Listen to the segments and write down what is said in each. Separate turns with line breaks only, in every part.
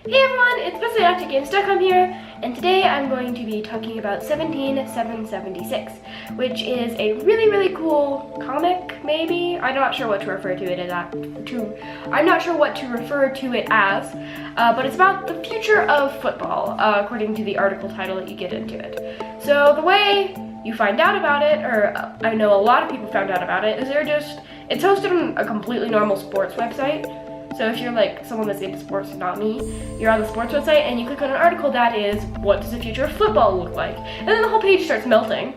Hey everyone, it's Presley of ActOutGames.com here, and today I'm going to be talking about 17776, which is a really cool comic, maybe? I'm not sure what to refer to it as, but it's about the future of football, according to the article title that you get into it. So the way you find out about it, or I know a lot of people found out about it, is it's hosted on a completely normal sports website. So if you're like someone that's into sports, not me, you're on the sports website and you click on an article that is, what does the future of football look like? And then the whole page starts melting.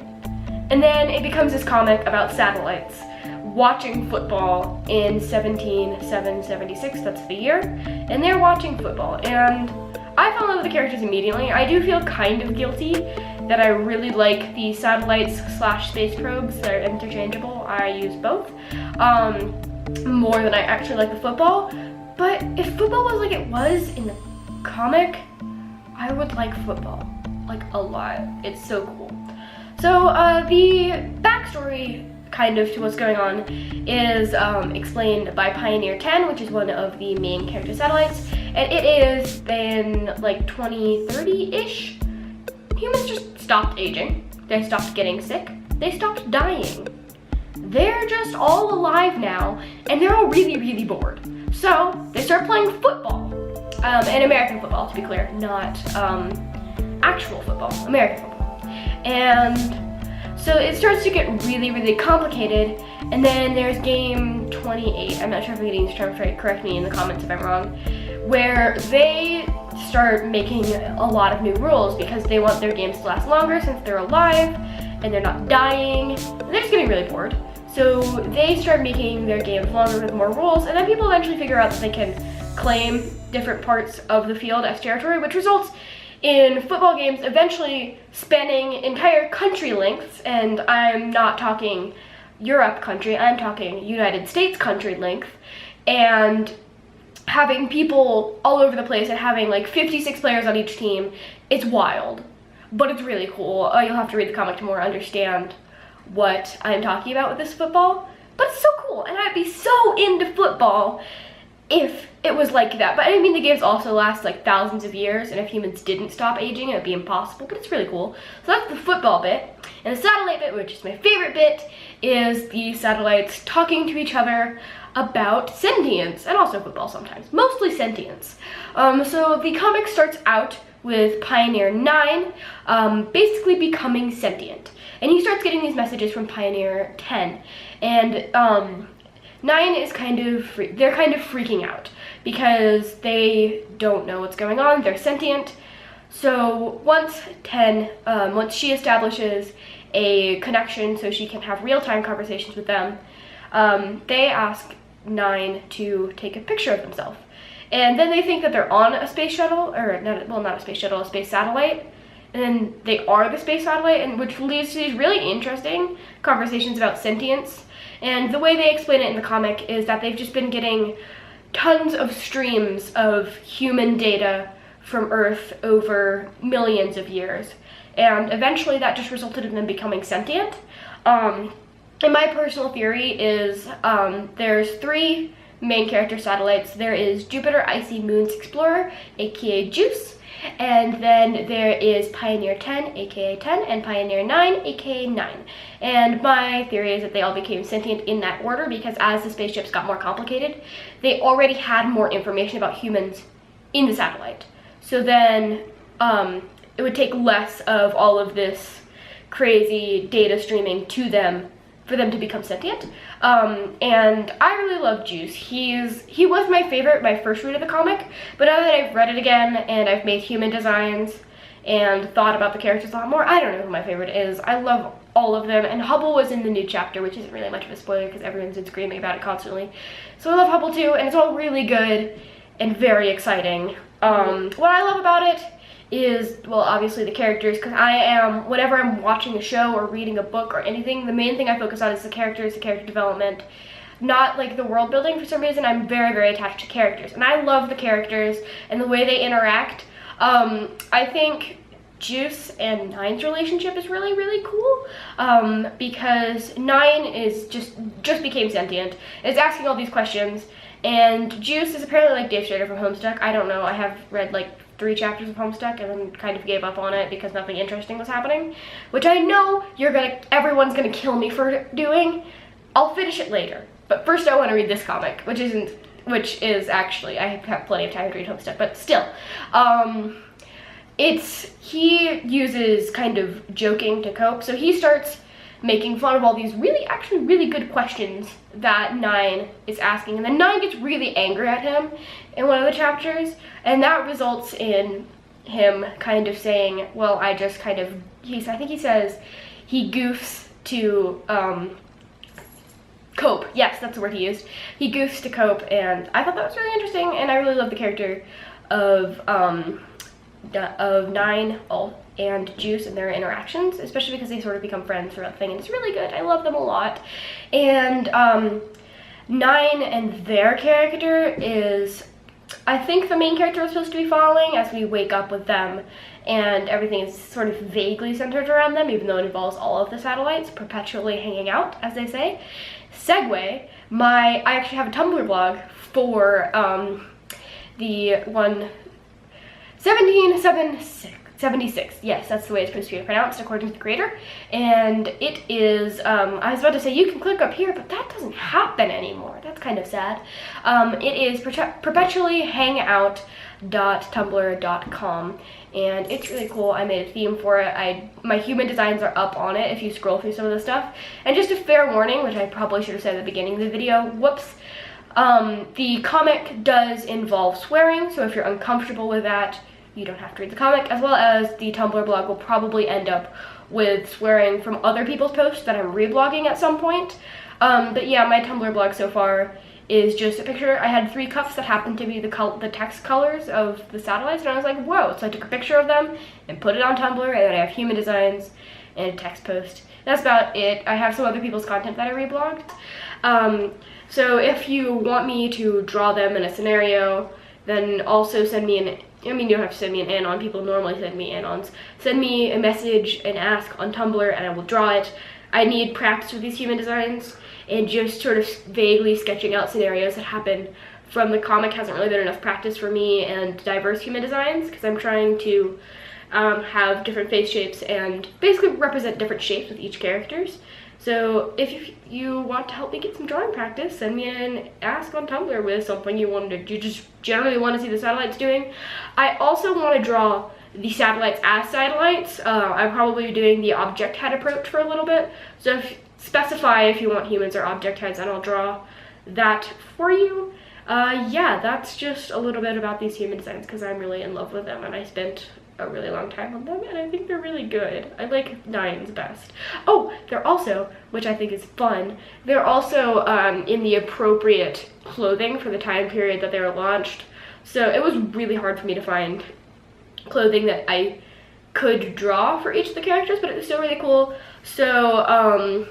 And then it becomes this comic about satellites watching football in 17776, that's the year, and they're watching football. And I fell in love with the characters immediately. I do feel kind of guilty that I really like the satellites / space probes. They're interchangeable. I use both more than I actually like the football. But if football was like it was in the comic, I would like football, like a lot. It's so cool. So the backstory kind of to what's going on is explained by Pioneer 10, which is one of the main character satellites. And it is in like 2030-ish. Humans just stopped aging. They stopped getting sick. They stopped dying. They're just all alive now, and they're all really bored. So they start playing football, and American football, to be clear, not actual football, American football. And so it starts to get really complicated, and then there's game 28, I'm not sure if I'm getting these terms right, correct me in the comments if I'm wrong, where they start making a lot of new rules because they want their games to last longer since they're alive, and they're not dying, and they're just getting really bored. So they start making their games longer with more rules, and then people eventually figure out that they can claim different parts of the field as territory, which results in football games eventually spanning entire country lengths, and I'm not talking Europe country, I'm talking United States country length, and having people all over the place and having like 56 players on each team. It's wild, but it's really cool. You'll have to read the comic to more understand what I'm talking about with this football, but it's so cool, and I'd be so into football if it was like that. But I mean, the games also last like thousands of years, and if humans didn't stop aging, it would be impossible, but it's really cool. So that's the football bit. And the satellite bit, which is my favorite bit, is the satellites talking to each other about sentience, and also football sometimes, mostly sentience. So the comic starts out with Pioneer 9 basically becoming sentient. And he starts getting these messages from Pioneer 10. And 9 is they're kind of freaking out because they don't know what's going on. They're sentient. So once she establishes a connection so she can have real-time conversations with them, they ask 9 to take a picture of themselves. And then they think that they're on a space shuttle, or not a space shuttle, a space satellite. And then they are the space satellite, and which leads to these really interesting conversations about sentience. And the way they explain it in the comic is that they've just been getting tons of streams of human data from Earth over millions of years. And eventually that just resulted in them becoming sentient. And my personal theory is there's 3 main character satellites. There is Jupiter Icy Moons Explorer, aka Juice. And then there is Pioneer 10, aka 10, and Pioneer 9, aka 9. And my theory is that they all became sentient in that order because as the spaceships got more complicated, they already had more information about humans in the satellite. So then it would take less of all of this crazy data streaming to them for them to become sentient. And I really love Juice. He was my favorite, my first read of the comic, but now that I've read it again and I've made human designs and thought about the characters a lot more, I don't know who my favorite is. I love all of them, and Hubble was in the new chapter, which isn't really much of a spoiler because everyone's been screaming about it constantly. So I love Hubble too, and it's all really good and very exciting. What I love about it is, well, obviously the characters, because whenever I'm watching a show or reading a book or anything, the main thing I focus on is the characters, the character development, not like the world building. For some reason, I'm very attached to characters, and I love the characters and the way they interact. I think Juice and 9's relationship is really cool, because 9 is just became sentient, is asking all these questions, And Juice is apparently like Dave Schrader from Homestuck. I don't know, I have read like 3 chapters of Homestuck and then kind of gave up on it because nothing interesting was happening, which I know everyone's gonna kill me for doing. I'll finish it later, but first I want to read this comic, which is actually, I have plenty of time to read Homestuck, but still, he uses kind of joking to cope, so he starts making fun of all these actually really good questions that Nine is asking, and then Nine gets really angry at him in one of the chapters, and that results in him kind of saying, well, I just kind of, I think he says he goofs to cope. Yes, that's the word he used. He goofs to cope, and I thought that was really interesting, and I really love the character of Nine and Juice and their interactions, especially because they sort of become friends throughout the thing, and it's really good. I love them a lot. And Nine and their character is, I think the main character is supposed to be following as we wake up with them, and everything is sort of vaguely centered around them, even though it involves all of the satellites perpetually hanging out, as they say. Segue, I actually have a Tumblr blog for the one 1776. Yes, that's the way it's supposed to be pronounced according to the creator. And it is, I was about to say you can click up here, but that doesn't happen anymore. That's kind of sad. It is perpetuallyhangout.tumblr.com, and it's really cool. I made a theme for it. My human designs are up on it if you scroll through some of the stuff. And just a fair warning, which I probably should have said at the beginning of the video, whoops. The comic does involve swearing, so if you're uncomfortable with that, you don't have to read the comic, as well as the Tumblr blog will probably end up with swearing from other people's posts that I'm reblogging at some point. But yeah, my Tumblr blog so far is just a picture. I had 3 cups that happened to be the text colors of the satellites, and I was like, whoa, so I took a picture of them and put it on Tumblr, and then I have human designs and a text post. That's about it. I have some other people's content that I reblogged. So if you want me to draw them in a scenario, then also send me you don't have to send me an anon, people normally send me anons. Send me a message and ask on Tumblr and I will draw it. I need practice with these human designs, and just sort of vaguely sketching out scenarios that happen from the comic hasn't really been enough practice for me, and diverse human designs, because I'm trying to have different face shapes and basically represent different shapes with each characters. So if you want to help me get some drawing practice, send me an ask on Tumblr with something you just generally want to see the satellites doing. I also want to draw the satellites as satellites. I'm probably doing the object head approach for a little bit. So specify if you want humans or object heads, and I'll draw that for you. Yeah, that's just a little bit about these human designs, because I'm really in love with them, and I spent a really long time on them, and I think they're really good. I like Nine's best. Oh, they're also, which I think is fun, they're also in the appropriate clothing for the time period that they were launched. So it was really hard for me to find clothing that I could draw for each of the characters, but it was still really cool. So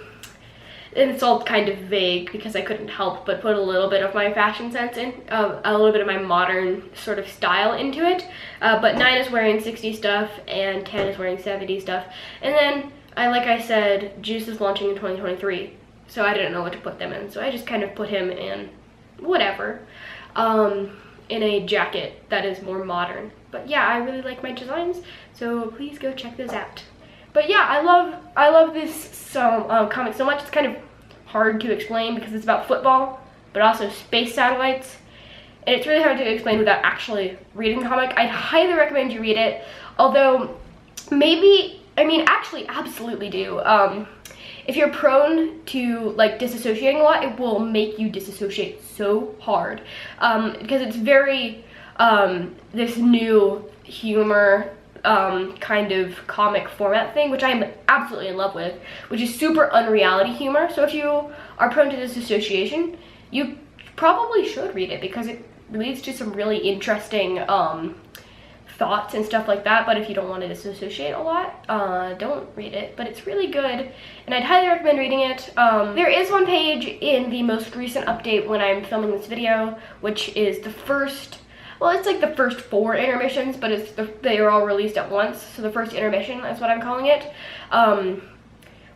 and it's all kind of vague because I couldn't help but put a little bit of my fashion sense in, a little bit of my modern sort of style into it. But 9 is wearing 60s stuff and 10 is wearing 70s stuff. And then, like I said, Juice is launching in 2023, so I didn't know what to put them in. So I just kind of put him in whatever, in a jacket that is more modern. But yeah, I really like my designs, so please go check those out. But yeah, I love this comic so much. It's kind of hard to explain because it's about football, but also space satellites. And it's really hard to explain without actually reading the comic. I'd highly recommend you read it, although actually absolutely do. If you're prone to like disassociating a lot, it will make you disassociate so hard, because it's very this new humor kind of comic format thing, which I'm absolutely in love with, which is super unreality humor. So if you are prone to disassociation, you probably should read it, because it leads to some really interesting thoughts and stuff like that. But if you don't want to disassociate a lot, don't read it, but it's really good and I'd highly recommend reading it. There is one page in the most recent update when I'm filming this video, which is the first, well, it's like the first 4 intermissions, but they are all released at once. So the first intermission is what I'm calling it,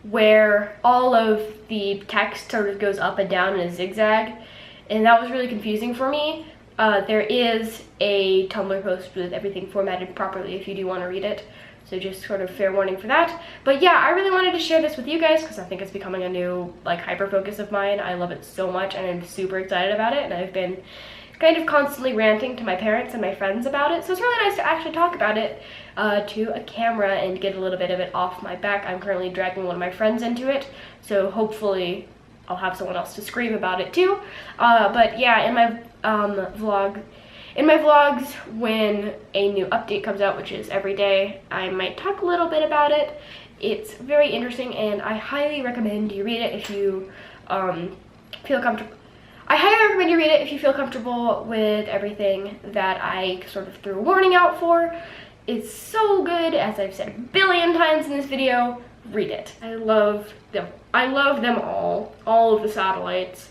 where all of the text sort of goes up and down in a zigzag. and that was really confusing for me. There is a Tumblr post with everything formatted properly if you do want to read it. So just sort of fair warning for that. But yeah, I really wanted to share this with you guys because I think it's becoming a new like hyper focus of mine. I love it so much and I'm super excited about it, and I've been kind of constantly ranting to my parents and my friends about it. So it's really nice to actually talk about it to a camera and get a little bit of it off my back. I'm currently dragging one of my friends into it, so hopefully I'll have someone else to scream about it too. But yeah, in my vlogs, when a new update comes out, which is every day, I might talk a little bit about it. It's very interesting, and I highly recommend you read it if you feel comfortable. I highly recommend you read it if you feel comfortable with everything that I sort of threw a warning out for. It's so good, as I've said a billion times in this video. Read it. I love them. I love them all of the satellites.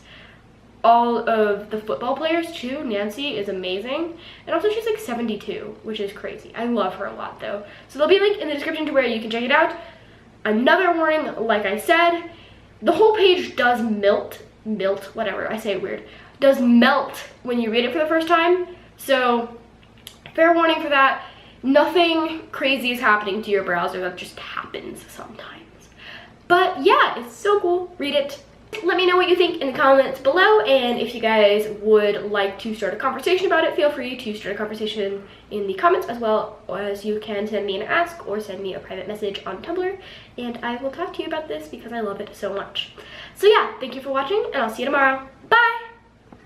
All of the football players too. Nancy is amazing, and also she's like 72, which is crazy. I love her a lot though. So there'll be a link in the description to where you can check it out. Another warning, like I said, the whole page does melt, whatever, I say it weird, does melt when you read it for the first time. So fair warning for that. Nothing crazy is happening to your browser, that just happens sometimes. But yeah, it's so cool. Read it. Let me know what you think in the comments below, and if you guys would like to start a conversation about it, feel free to start a conversation in the comments, as well as you can send me an ask or send me a private message on Tumblr, and I will talk to you about this because I love it so much. So yeah, thank you for watching, and I'll see you tomorrow. Bye!